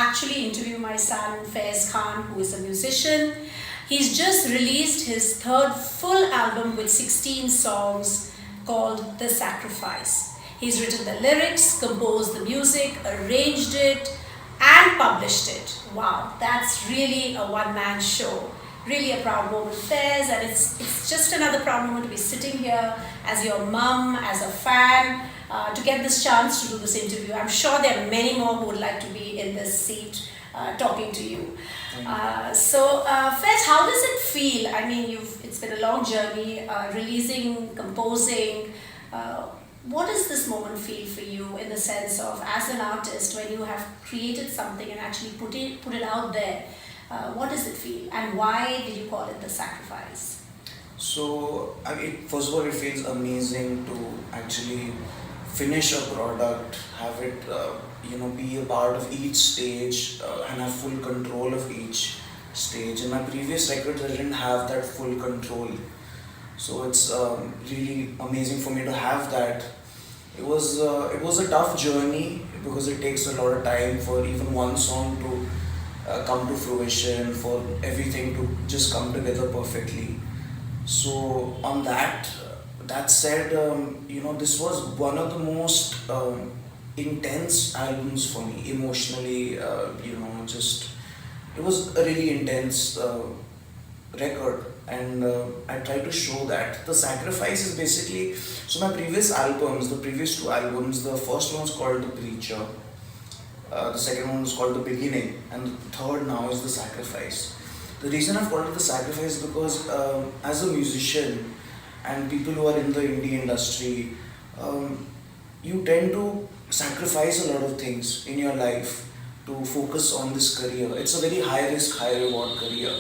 actually interview my son Faiz Khan, who is a musician. He's just released his third full album with 16 songs called The Sacrifice. He's written the lyrics, composed the music, arranged it, and published it. Wow, that's really a one-man show. Really a proud moment, Faiz, and it's just another proud moment to be sitting here as your mum, as a fan, to get this chance to do this interview. I'm sure there are many more who would like to be in this seat talking to you. Faiz, how does it feel? I mean, it's been a long journey, releasing, composing. What does this moment feel for you in the sense of, as an artist, when you have created something and actually put it out there? What does it feel, and why did you call it The Sacrifice? So, I mean, first of all, it feels amazing to actually finish a product, have it, be a part of each stage, and have full control of each stage. In my previous records, I didn't have that full control. So it's really amazing for me to have that. It was a tough journey because it takes a lot of time for even one song to come to fruition, for everything to just come together perfectly. So on that said, this was one of the most intense albums for me emotionally. Just it was a really intense record, and I try to show that. The Sacrifice is basically, so my previous albums, the previous two albums, the first one was called The Preacher. The second one was called The Beginning, and the third now is The Sacrifice. The reason I've called it The Sacrifice is because as a musician and people who are in the indie industry, you tend to sacrifice a lot of things in your life to focus on this career. It's a very high risk, high reward career.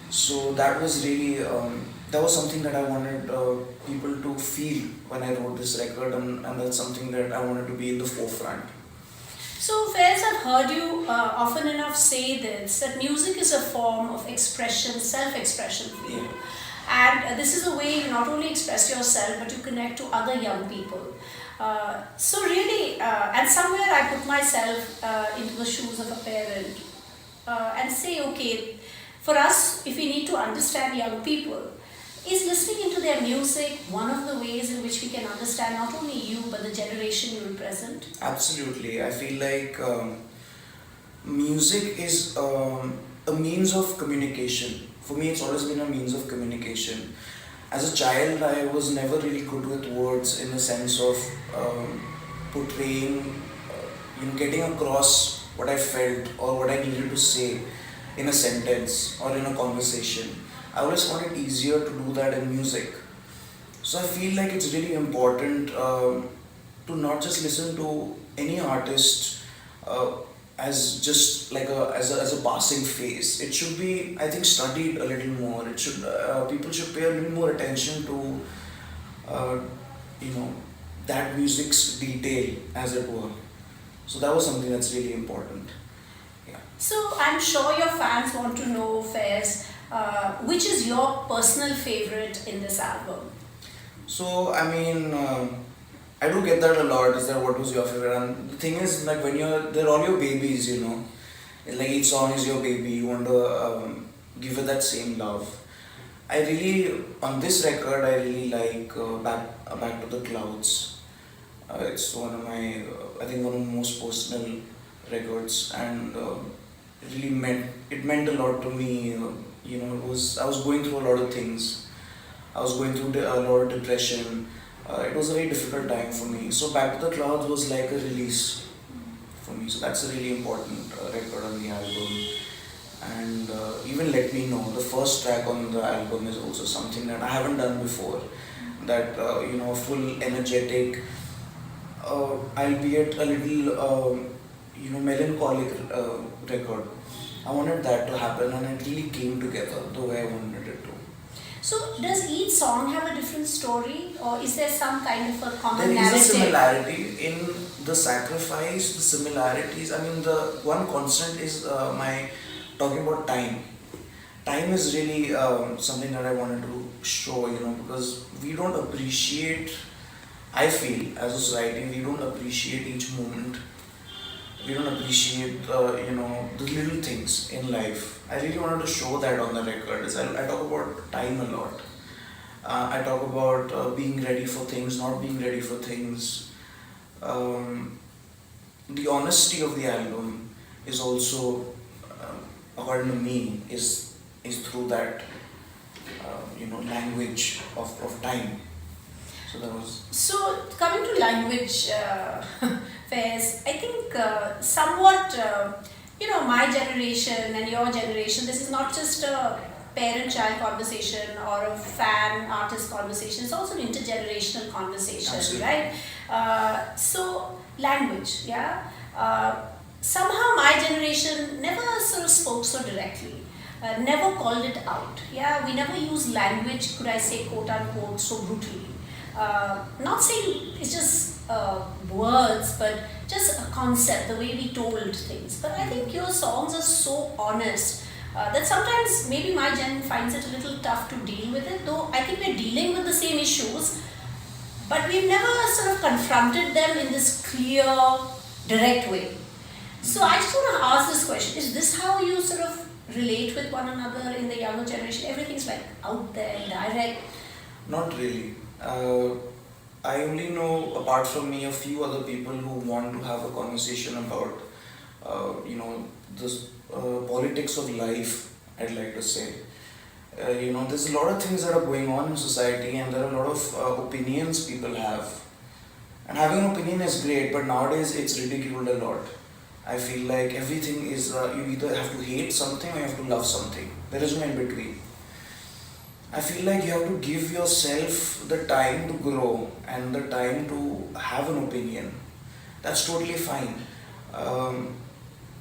So that was really, that was something that I wanted people to feel when I wrote this record, and that's something that I wanted to be in the forefront. So, Faiz, I've heard you often enough say this, that music is a form of expression, self-expression for you. And this is a way you not only express yourself, but you connect to other young people. And somewhere I put myself into the shoes of a parent and say, okay, for us, if we need to understand young people, is listening into their music one of the ways in which we can understand not only you, but the generation you represent? Absolutely. I feel like music is a means of communication. For me, it's always been a means of communication. As a child, I was never really good with words in the sense of portraying, getting across what I felt or what I needed to say in a sentence or in a conversation. I always found it easier to do that in music. So I feel like it's really important to not just listen to any artist as just like as a passing phase. It should be, I think, studied a little more. It should people should pay a little more attention to that music's detail, as it were. So that was something that's really important. Yeah. So I'm sure your fans want to know, Faiz, which is your personal favorite in this album? So I mean, I do get that a lot. Is that what was your favorite? And the thing is, like when they're all your babies, It's like each song is your baby. You want to give it that same love. I really, on this record, I really like Back to the Clouds. It's one of my, I think one of the most personal records, and it really meant a lot to me. I was going through a lot of things. I was going through a lot of depression. It was a very difficult time for me. So Back to the Clouds was like a release for me. So that's a really important record on the album. And even Let Me Know, the first track on the album, is also something that I haven't done before. That full energetic, albeit a little melancholic record. I wanted that to happen, and it really came together the way I wanted it to. So does each song have a different story, or is there some kind of a common There narrative? is a similarity in The Sacrifice. The similarities, I mean, the one constant is my talking about time. Time is really something that I wanted to show, because we don't appreciate, I feel, as a society, we don't appreciate each moment. we don't appreciate the little things in life. I really wanted to show that on the record. I talk about time a lot. I talk about being ready for things, not being ready for things. Um, the honesty of the album is also, according to me, is through that language of time. So that was. So, coming to language fairs, I think somewhat, my generation and your generation, this is not just a parent child conversation or a fan artist conversation, it's also an intergenerational conversation, Absolutely. right? So, language, yeah. Somehow my generation never sort of spoke so directly. Never called it out. Yeah, we never used language, could I say, quote unquote, so brutally. Not saying it's just words, but just a concept, the way we told things. But I think your songs are so honest that sometimes maybe my gen finds it a little tough to deal with it, though I think we're dealing with the same issues, but we've never sort of confronted them in this clear, direct way. So I just want to ask this question: is this how you sort of relate with one another in the younger generation? Everything's like out there, direct. Not really. I only know, apart from me, a few other people who want to have a conversation about, this politics of life. I'd like to say, there's a lot of things that are going on in society, and there are a lot of opinions people have. And having an opinion is great, but nowadays it's ridiculed a lot. I feel like everything is you either have to hate something or you have to love something. There is no in between. I feel like you have to give yourself the time to grow and the time to have an opinion. That's totally fine. Um,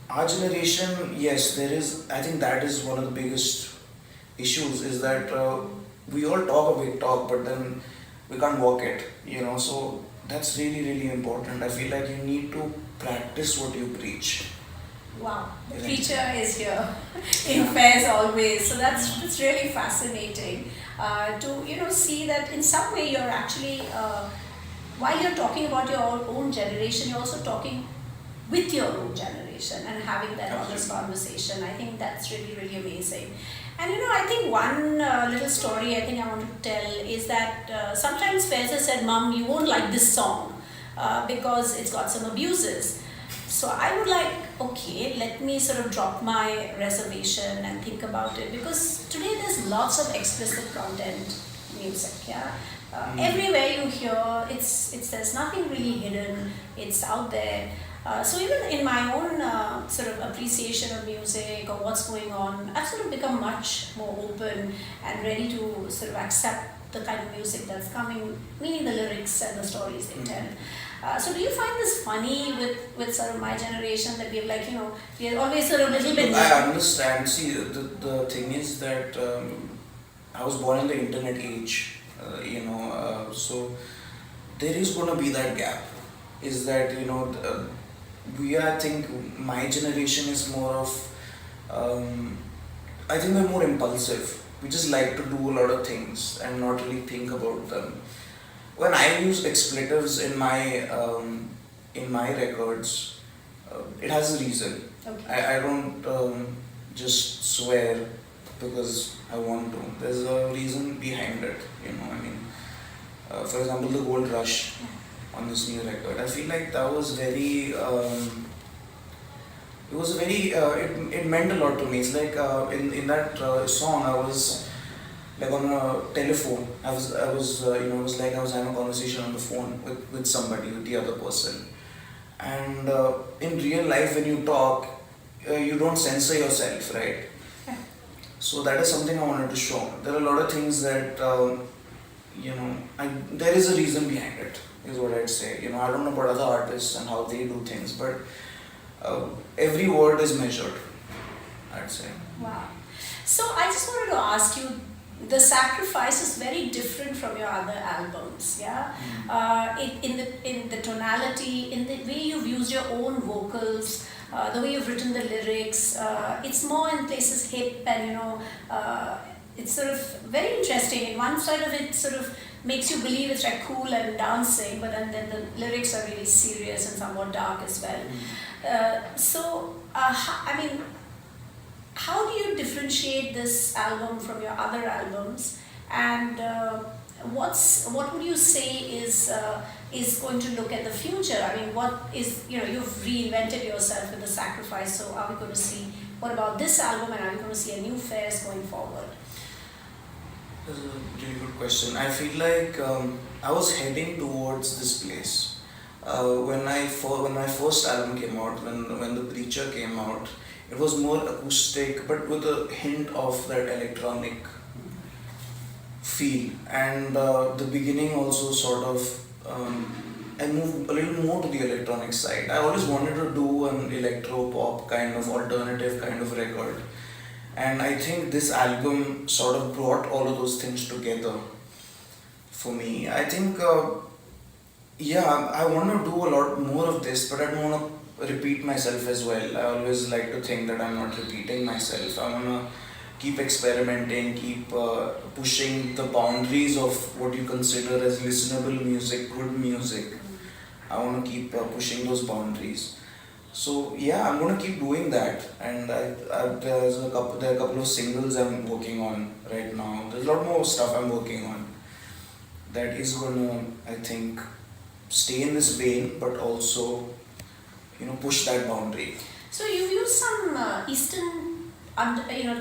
our generation, yes, there is. I think that is one of the biggest issues. Is that we all talk a big talk, but then we can't walk it. So that's really really important. I feel like you need to practice what you preach. Wow, the Right. preacher is here in Yeah. fairs always. So that's really fascinating to see that in some way you're actually while you're talking about your own generation, you're also talking with your own generation and having that honest Absolutely. conversation. I think that's really really amazing. And I think one little story I think I want to tell is that sometimes fairs have said, "Mom, you won't like this song because it's got some abuses." So I would like, okay, let me sort of drop my reservation and think about it, because today there's lots of explicit content music, yeah. Everywhere you hear, it's there's nothing really hidden. It's out there. So even in my own sort of appreciation of music or what's going on, I've sort of become much more open and ready to sort of accept the kind of music that's coming, meaning the lyrics and the stories they tell. So do you find this funny with sort of my generation, that we're like, we're always sort of a little bit. Look, I understand. See, the thing is that I was born in the internet age, so there is going to be that gap. Is that, I think my generation is more of, I think we're more impulsive. We just like to do a lot of things and not really think about them. When I use expletives in my records, it has a reason. Okay. I don't just swear because I want to. There's a reason behind it. For example, the Gold Rush on this new record. I feel like that was very. It was very. It meant a lot to me. It's like in that song, I was like on a telephone. It was like I was having a conversation on the phone with somebody, with the other person. And in real life, when you talk, you don't censor yourself, right? Yeah. So that is something I wanted to show. There are a lot of things that, there is a reason behind it, is what I'd say. I don't know about other artists and how they do things, but every word is measured, I'd say. Wow. So I just wanted to ask you, the Sacrifice is very different from your other albums, yeah. In the tonality, in the way you've used your own vocals, the way you've written the lyrics, it's more in places hip and it's sort of very interesting. In one side of it, sort of makes you believe it's like cool and dancing, but then the lyrics are really serious and somewhat dark as well. I mean, how do you differentiate this album from your other albums? And what would you say is going to look at the future? I mean, what is, you've reinvented yourself with the Sacrifice. So are we going to see, what about this album, and are we going to see a new Fairs going forward? That's a really good question. I feel like I was heading towards this place. When my first album came out, when The Preacher came out, it was more acoustic, but with a hint of that electronic feel. And the beginning also sort of, I moved a little more to the electronic side. I always wanted to do an electro pop kind of alternative kind of record. And I think this album sort of brought all of those things together for me. I think, I want to do a lot more of this, but I don't want to repeat myself as well. I always like to think that I'm not repeating myself. I want to keep experimenting, keep pushing the boundaries of what you consider as listenable music, good music. I want to keep pushing those boundaries. So yeah, I'm gonna keep doing that, and there are a couple of singles I'm working on right now. There's a lot more stuff I'm working on that is gonna, I think, stay in this vein, but also, push that boundary. So you've used some Eastern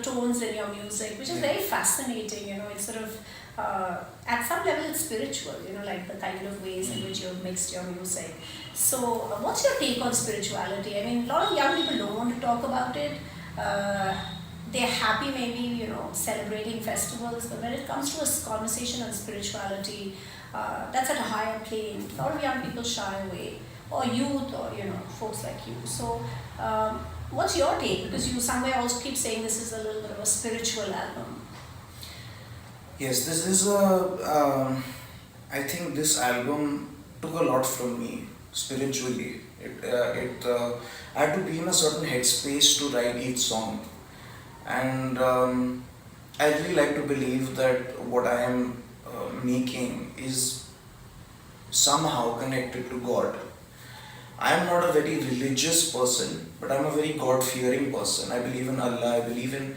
tones in your music, which is very fascinating. It's sort of at some level it's spiritual, like the kind of ways in which you've mixed your music. So what's your take on spirituality? I mean, a lot of young people don't want to talk about it. They're happy maybe, celebrating festivals, but when it comes to a conversation on spirituality, that's at a higher plane. A lot of young people shy away, or youth, or folks like you. So what's your take? Because you somewhere also keep saying this is a little bit of a spiritual album. Yes, this is I think this album took a lot from me spiritually. I had to be in a certain headspace to write each song, and I really like to believe that what I am making is somehow connected to God. I am not a very religious person, but I am a very God-fearing person. I believe in Allah. I believe in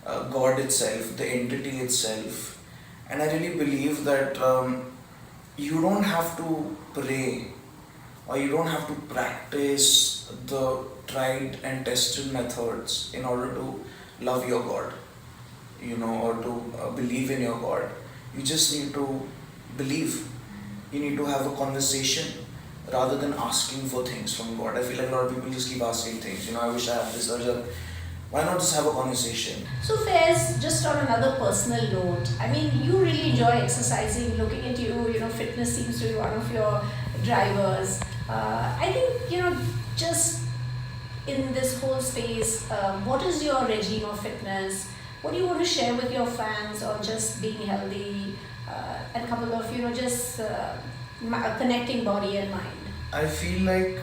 God itself, the entity itself. And I really believe that you don't have to pray, or you don't have to practice the tried and tested methods in order to love your God, or to believe in your God. You just need to believe. You need to have a conversation rather than asking for things from God. I feel like a lot of people just keep asking things. I wish I had this or that. Why not just have a conversation? So Fairs, just on another personal note, I mean, you really enjoy exercising. Looking at you, fitness seems to be one of your drivers. I think, just in this whole space, what is your regime of fitness? What do you want to share with your fans on just being healthy and a couple of, just connecting body and mind? I feel like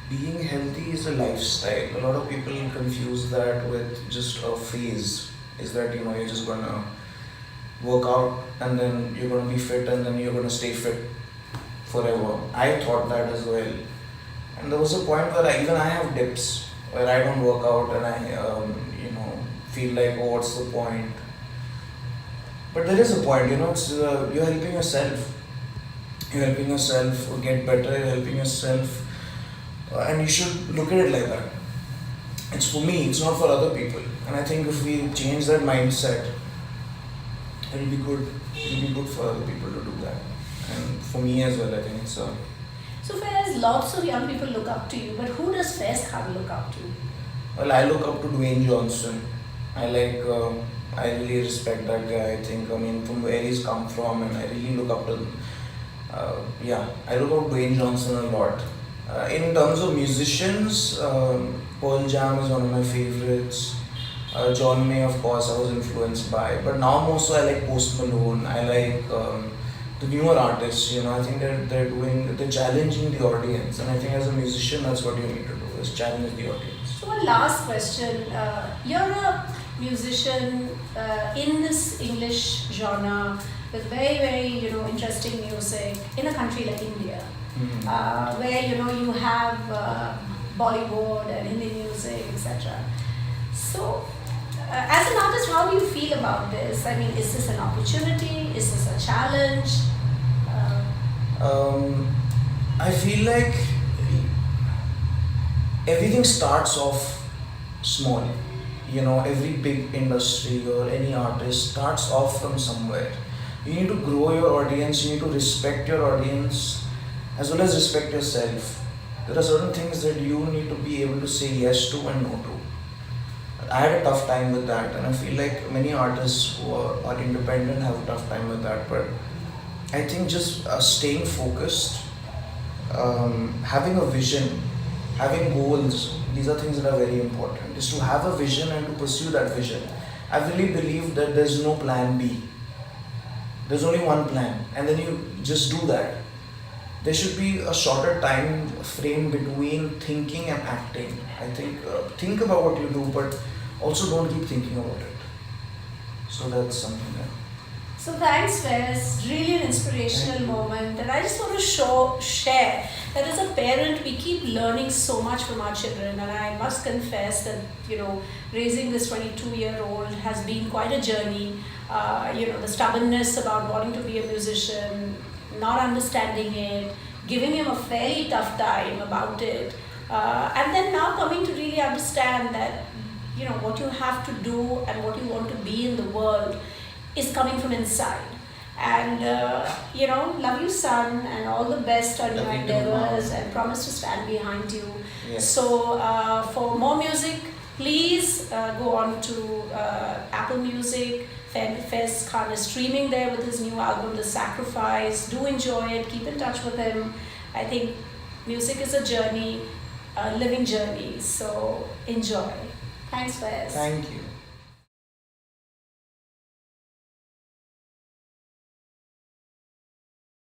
being healthy is a lifestyle. A lot of people confuse that with just a phase. Is that you're just gonna work out and then you're gonna be fit and then you're gonna stay fit forever. I thought that as well, and there was a point where even I have dips where I don't work out and I feel like, oh, what's the point? But there is a point. It's you're helping yourself. You're helping yourself get better. You're helping yourself. And you should look at it like that. It's for me, it's not for other people. And I think if we change that mindset, it'll be good. It'll be good for other people to do that. And for me as well, I think it's So Faiz, lots of young people look up to you, but who does Faiz Khan look up to? Well, I look up to Dwayne Johnson. I really respect that guy. I think, from where he's come from, and I really look up to him. I look up to Dwayne Johnson a lot. In terms of musicians, Pearl Jam is one of my favorites. John May, of course, I was influenced by. But now more so I like Post Malone. I like the newer artists. I think they're challenging the audience. And I think as a musician, that's what you need to do, is challenge the audience. So one last question. You're a musician in this English genre with very, very, interesting music in a country like India, where, you have Bollywood and Hindi music, etc. So, as an artist, how do you feel about this? I mean, is this an opportunity? Is this a challenge? I feel like everything starts off small. Every big industry or any artist starts off from somewhere. You need to grow your audience, you need to respect your audience as well as respect yourself. There are certain things that you need to be able to say yes to and no to. I had a tough time with that, and I feel like many artists who are independent have a tough time with that. But I think just staying focused, having a vision, having goals, these are things that are very important. Is to have a vision and to pursue that vision. I really believe that there's no plan B. There's only one plan, and then you just do that. There should be a shorter time frame between thinking and acting. I think about what you do, but also don't keep thinking about it. So that's something that. So thanks, Wes. Really an inspirational moment, and I just want to share that as a parent, we keep learning so much from our children, and I must confess that raising this 22-year-old has been quite a journey. The stubbornness about wanting to be a musician, not understanding it, giving him a fairly tough time about it, and then now coming to really understand that what you have to do and what you want to be in the world is coming from inside. And love you, son, and all the best on your endeavors, and promise to stand behind you. Yes. So for more music, please go on to Apple Music. Fez Khan is streaming there with his new album, The Sacrifice. Do enjoy it. Keep in touch with him. I think music is a journey, a living journey. So enjoy. Thanks, Fez. Thank you.